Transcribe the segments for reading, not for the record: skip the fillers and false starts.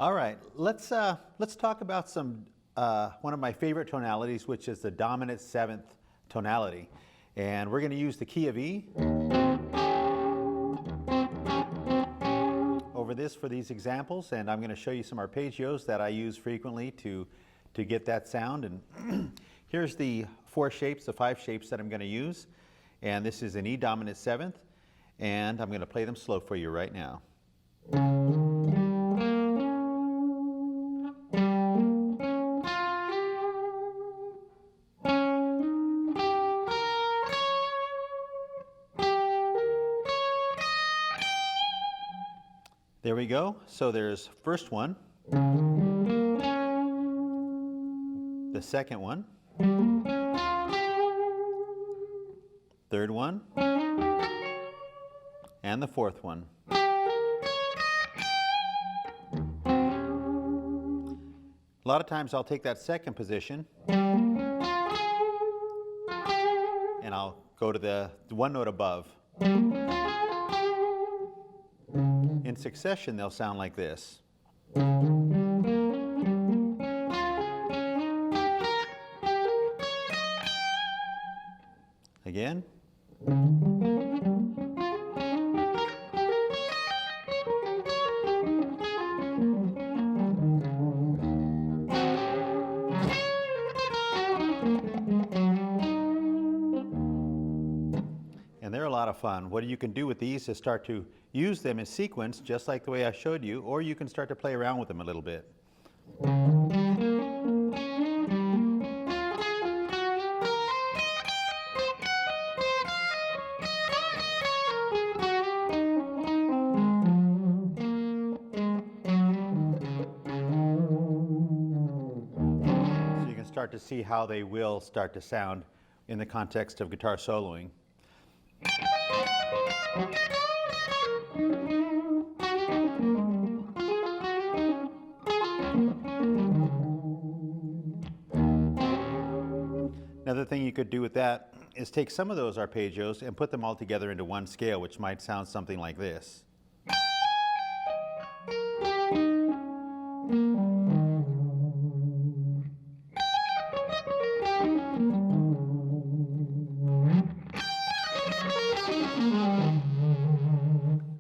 All right, let's talk about some one of my favorite tonalities, which is the dominant seventh tonality, and we're going to use the key of E over this for these examples, and I'm going to show you some arpeggios that I use frequently to get that sound. And here's the four shapes, the five shapes that I'm going to use, and this is an E dominant seventh, and I'm going to play them slow for you right now. There we go. So there's first one, the second one, third one, and the fourth one. A lot of times I'll take that second position and I'll go to the one note above. In succession, they'll sound like this. Again. And they're a lot of fun. What you can do with these is start to use them in sequence, just like the way I showed you, or you can start to play around with them a little bit. So you can start to see how they will start to sound in the context of guitar soloing. Another thing you could do with that is take some of those arpeggios and put them all together into one scale, which might sound something like this.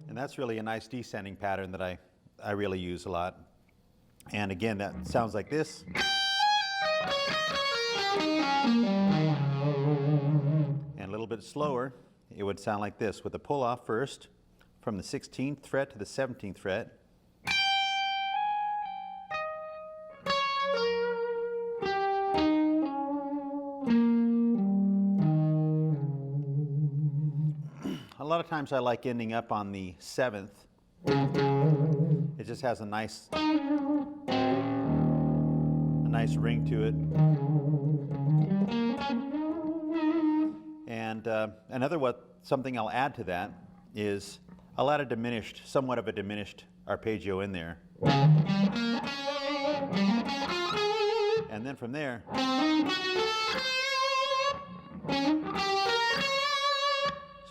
And that's really a nice descending pattern that I really use a lot. And again, that sounds like this. And a little bit slower, it would sound like this, with a pull off first from the 16th fret to the 17th fret. A lot of times I like ending up on the 7th. It just has a nice ring to it. And something I'll add to that is I'll add somewhat of a diminished arpeggio in there. And then from there,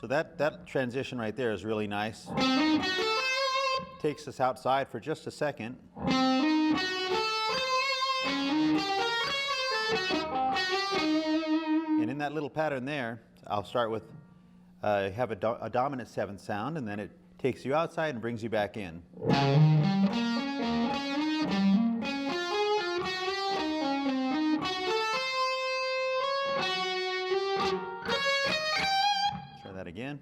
so that transition right there is really nice. Takes us outside for just a second. And in that little pattern there, I'll start with have a dominant seventh sound, and then it takes you outside and brings you back in. Try that again.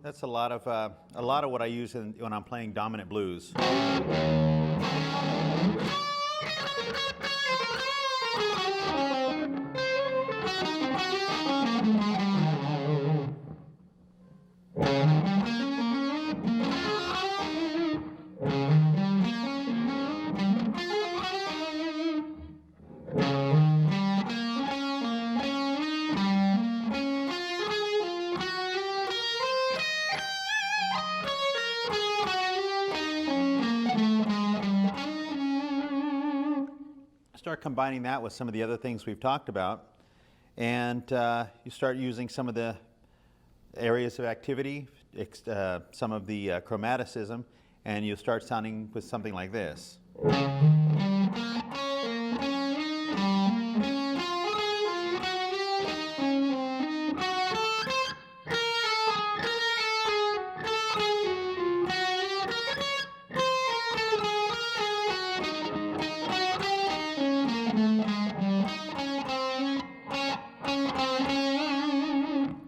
That's a lot of what I use when I'm playing dominant blues. start combining that with some of the other things we've talked about, and you start using some of the areas of activity, some of the chromaticism, and you'll start sounding with something like this.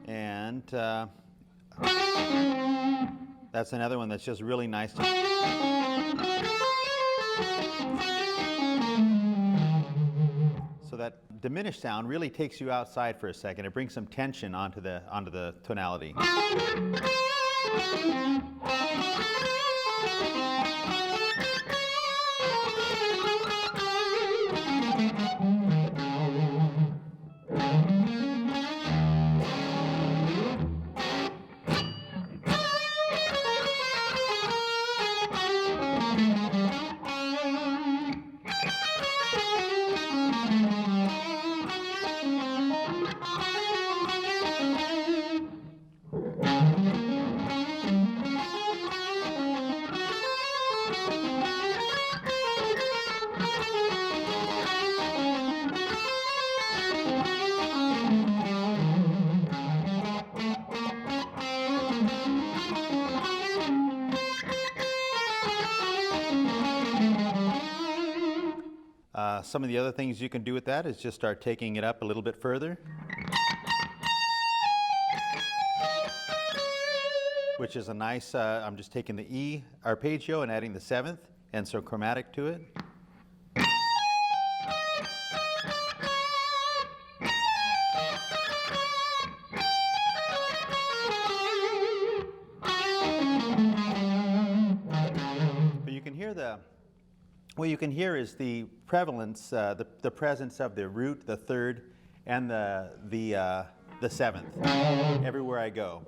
And that's another one that's just really nice to. So that diminished sound really takes you outside for a second. It brings some tension onto the tonality. Some of the other things you can do with that is just start taking it up a little bit further, which is a nice, I'm just taking the E arpeggio and adding the 7th and some chromatic to it. But you can hear what you can hear is the prevalence, the presence of the root, the third, and the 7th everywhere I go.